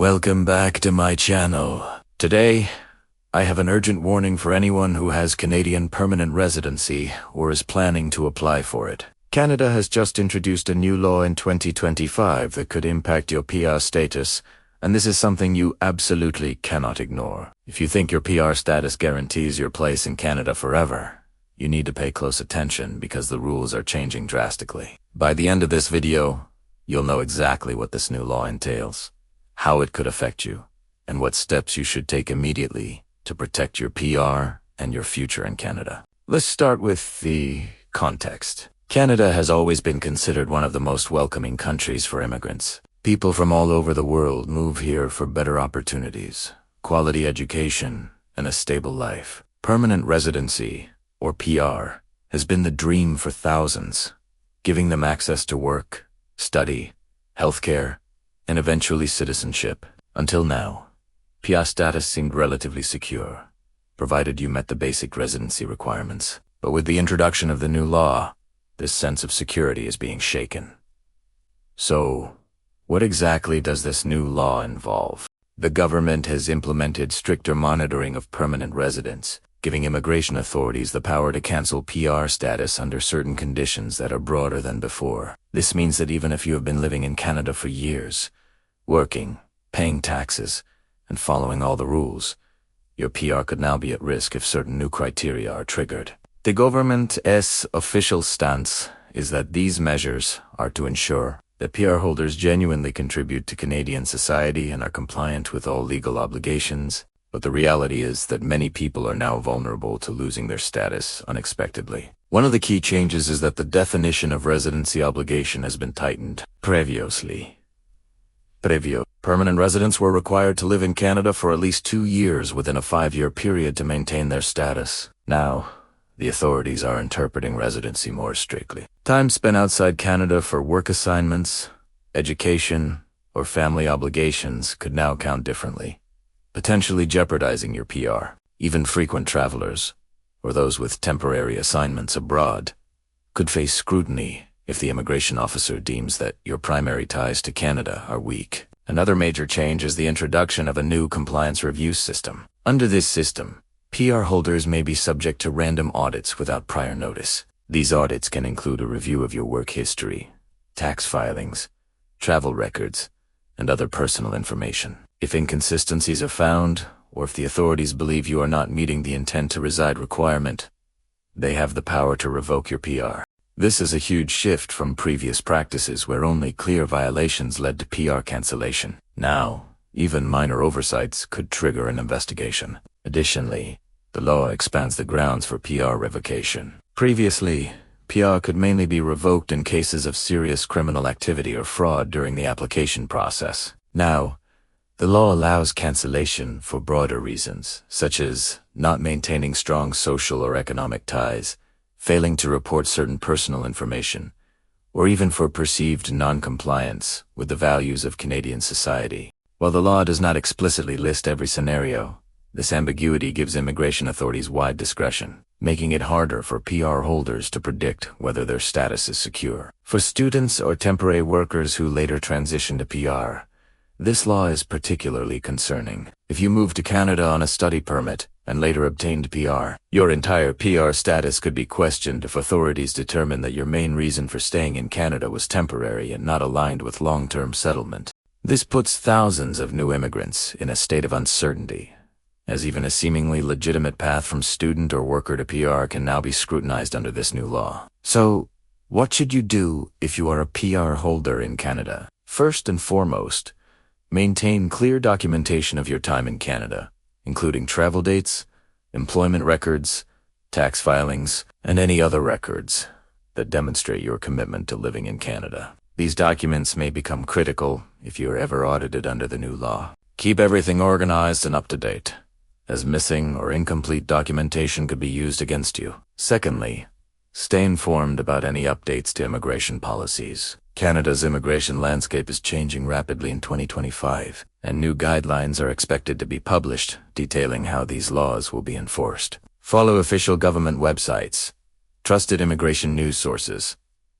Welcome back to my channel. Today, I have an urgent warning for anyone who has Canadian permanent residency or is planning to apply for it. Canada has just introduced a new law in 2025 that could impact your PR status, and this is something you absolutely cannot ignore. If you think your PR status guarantees your place in Canada forever, you need to pay close attention because the rules are changing drastically. By the end of this video, you'll know exactly what this new law entails, how it could affect you, and what steps you should take immediately to protect your PR and your future in Canada. Let's start with the context. Canada has always been considered one of the most welcoming countries for immigrants. People from all over the world move here for better opportunities, quality education, and a stable life. Permanent residency, or PR, has been the dream for thousands, giving them access to work, study, healthcare, and eventually citizenship. Until now, PR status seemed relatively secure, provided you met the basic residency requirements. But with the introduction of the new law, this sense of security is being shaken. So, what exactly does this new law involve? The government has implemented stricter monitoring of permanent residents, giving immigration authorities the power to cancel PR status under certain conditions that are broader than before. This means that even if you have been living in Canada for years, working, paying taxes, and following all the rules, your PR could now be at risk if certain new criteria are triggered. The government's official stance is that these measures are to ensure that PR holders genuinely contribute to Canadian society and are compliant with all legal obligations, but the reality is that many people are now vulnerable to losing their status unexpectedly. One of the key changes is that the definition of residency obligation has been tightened. Previously, permanent residents were required to live in Canada for at least 2 years within a 5-year period to maintain their status. Now, the authorities are interpreting residency more strictly. Time spent outside Canada for work assignments, education, or family obligations could now count differently, potentially jeopardizing your PR. Even frequent travelers, or those with temporary assignments abroad, could face scrutiny if the immigration officer deems that your primary ties to Canada are weak. Another major change is the introduction of a new compliance review system. Under this system, PR holders may be subject to random audits without prior notice. These audits can include a review of your work history, tax filings, travel records, and other personal information. If inconsistencies are found, or if the authorities believe you are not meeting the intent to reside requirement, they have the power to revoke your PR. This is a huge shift from previous practices where only clear violations led to PR cancellation. Now, even minor oversights could trigger an investigation. Additionally, the law expands the grounds for PR revocation. Previously, PR could mainly be revoked in cases of serious criminal activity or fraud during the application process. Now, the law allows cancellation for broader reasons, such as not maintaining strong social or economic ties, failing to report certain personal information, or even for perceived non-compliance with the values of Canadian society. While the law does not explicitly list every scenario, this ambiguity gives immigration authorities wide discretion, making it harder for PR holders to predict whether their status is secure. For students or temporary workers who later transition to PR, this law is particularly concerning. If you moved to Canada on a study permit and later obtained PR, your entire PR status could be questioned if authorities determine that your main reason for staying in Canada was temporary and not aligned with long-term settlement. This puts thousands of new immigrants in a state of uncertainty, as even a seemingly legitimate path from student or worker to PR can now be scrutinized under this new law. So, what should you do if you are a PR holder in Canada? First and foremost, maintain clear documentation of your time in Canada, including travel dates, employment records, tax filings, and any other records that demonstrate your commitment to living in Canada. These documents may become critical if you are ever audited under the new law. Keep everything organized and up to date, as missing or incomplete documentation could be used against you. Secondly, stay informed about any updates to immigration policies. Canada's immigration landscape is changing rapidly in 2025, and new guidelines are expected to be published detailing how these laws will be enforced. Follow official government websites, trusted immigration news sources,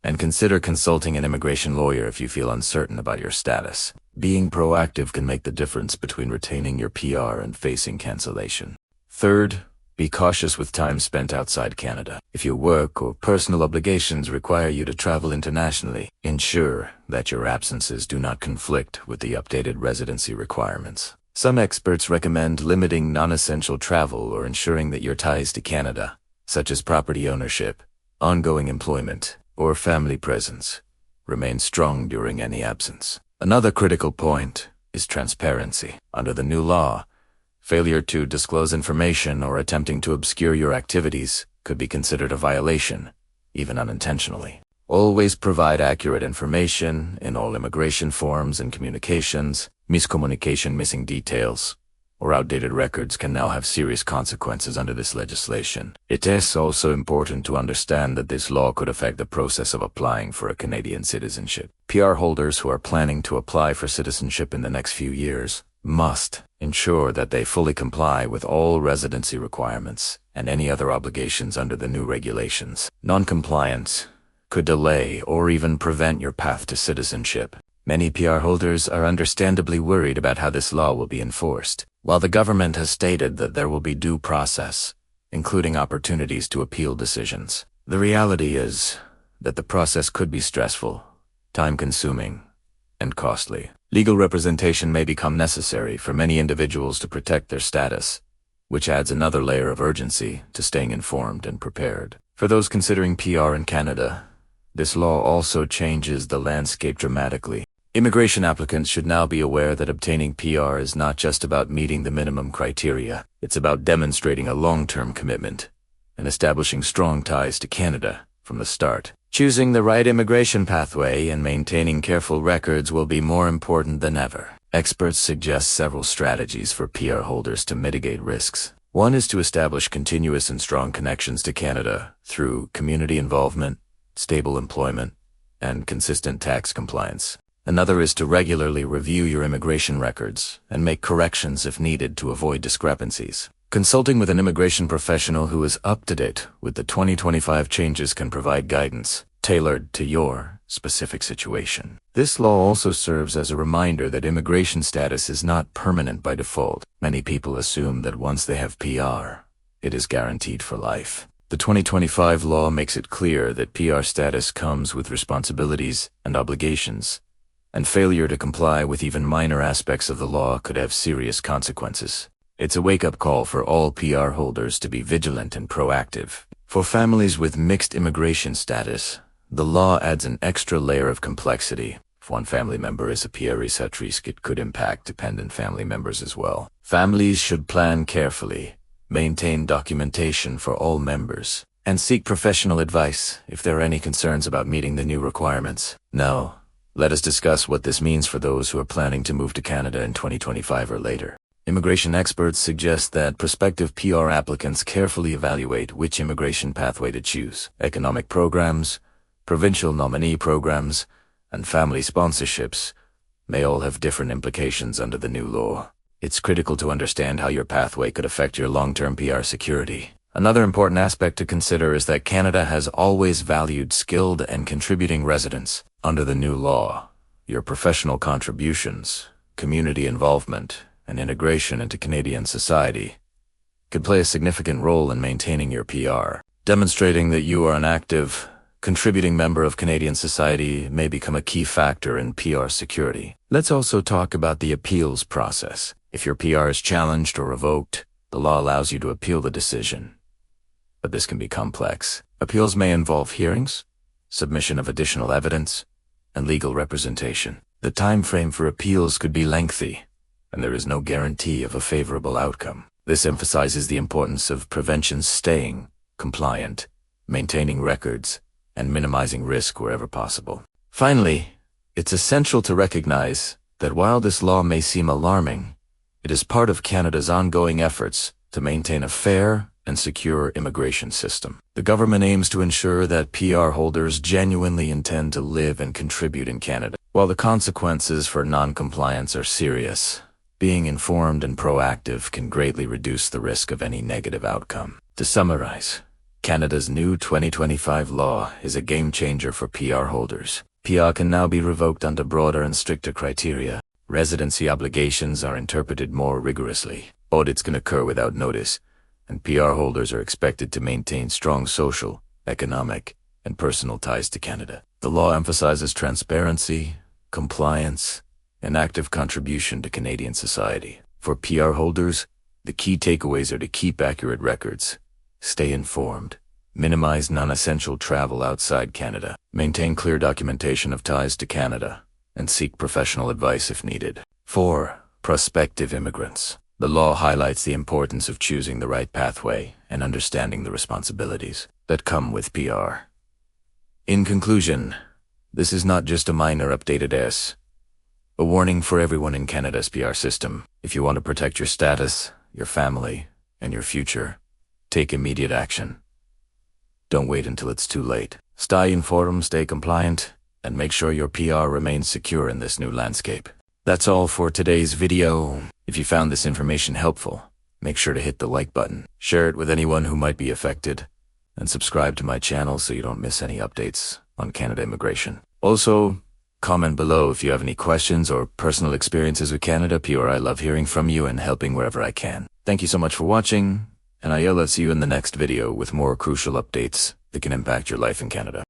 And consider consulting an immigration lawyer if you feel uncertain about your status. Being proactive can make the difference between retaining your PR and facing cancellation. Third, be cautious with time spent outside Canada. If your work or personal obligations require you to travel internationally, ensure that your absences do not conflict with the updated residency requirements. Some experts recommend limiting non-essential travel or ensuring that your ties to Canada, such as property ownership, ongoing employment, or family presence, remain strong during any absence. Another critical point is transparency. Under the new law, failure to disclose information or attempting to obscure your activities could be considered a violation, even unintentionally. Always provide accurate information in all immigration forms and communications. Miscommunication, missing details, or outdated records can now have serious consequences under this legislation. It is also important to understand that this law could affect the process of applying for a Canadian citizenship. PR holders who are planning to apply for citizenship in the next few years must ensure that they fully comply with all residency requirements and any other obligations under the new regulations. Non-compliance could delay or even prevent your path to citizenship. Many PR holders are understandably worried about how this law will be enforced. While the government has stated that there will be due process, including opportunities to appeal decisions, the reality is that the process could be stressful, time-consuming, and costly. Legal representation may become necessary for many individuals to protect their status, which adds another layer of urgency to staying informed and prepared. For those considering PR in Canada, this law also changes the landscape dramatically. Immigration applicants should now be aware that obtaining PR is not just about meeting the minimum criteria. It's about demonstrating a long-term commitment and establishing strong ties to Canada from the start. Choosing the right immigration pathway and maintaining careful records will be more important than ever. Experts suggest several strategies for PR holders to mitigate risks. One is to establish continuous and strong connections to Canada through community involvement, stable employment, and consistent tax compliance. Another is to regularly review your immigration records and make corrections if needed to avoid discrepancies. Consulting with an immigration professional who is up to date with the 2025 changes can provide guidance tailored to your specific situation. This law also serves as a reminder that immigration status is not permanent by default. Many people assume that once they have PR, it is guaranteed for life. The 2025 law makes it clear that PR status comes with responsibilities and obligations, and failure to comply with even minor aspects of the law could have serious consequences. It's a wake-up call for all PR holders to be vigilant and proactive. For families with mixed immigration status, the law adds an extra layer of complexity. If one family member is a PR's at risk, it could impact dependent family members as well. Families should plan carefully, maintain documentation for all members, and seek professional advice if there are any concerns about meeting the new requirements. Now, let us discuss what this means for those who are planning to move to Canada in 2025 or later. Immigration experts suggest that prospective PR applicants carefully evaluate which immigration pathway to choose. Economic programs, provincial nominee programs, and family sponsorships may all have different implications under the new law. It's critical to understand how your pathway could affect your long-term PR security. Another important aspect to consider is that Canada has always valued skilled and contributing residents. Under the new law, your professional contributions, community involvement, and integration into Canadian society could play a significant role in maintaining your PR. Demonstrating that you are an active, contributing member of Canadian society may become a key factor in PR security. Let's also talk about the appeals process. If your PR is challenged or revoked, the law allows you to appeal the decision. But this can be complex. Appeals may involve hearings, submission of additional evidence, and legal representation. The time frame for appeals could be lengthy, and there is no guarantee of a favorable outcome. This emphasizes the importance of prevention, staying compliant, maintaining records, and minimizing risk wherever possible. Finally, it's essential to recognize that while this law may seem alarming, it is part of Canada's ongoing efforts to maintain a fair and secure immigration system. The government aims to ensure that PR holders genuinely intend to live and contribute in Canada. While the consequences for non-compliance are serious, being informed and proactive can greatly reduce the risk of any negative outcome. To summarize, Canada's new 2025 law is a game changer for PR holders. PR can now be revoked under broader and stricter criteria. Residency obligations are interpreted more rigorously. Audits can occur without notice, and PR holders are expected to maintain strong social, economic, and personal ties to Canada. The law emphasizes transparency, compliance, and active contribution to Canadian society. For PR holders, the key takeaways are to keep accurate records, stay informed, minimize non-essential travel outside Canada, maintain clear documentation of ties to Canada, and seek professional advice if needed. 4. Prospective immigrants. The law highlights the importance of choosing the right pathway and understanding the responsibilities that come with PR. In conclusion, this is not just a minor updated a warning for everyone in Canada's PR system. If you want to protect your status, your family, and your future, take immediate action. Don't wait until it's too late. Stay informed, stay compliant, and make sure your PR remains secure in this new landscape. That's all for today's video. If you found this information helpful, make sure to hit the like button, share it with anyone who might be affected, and subscribe to my channel so you don't miss any updates on Canada immigration. Also, comment below if you have any questions or personal experiences with Canada. PR, I love hearing from you and helping wherever I can. Thank you so much for watching, and I'll see you in the next video with more crucial updates that can impact your life in Canada.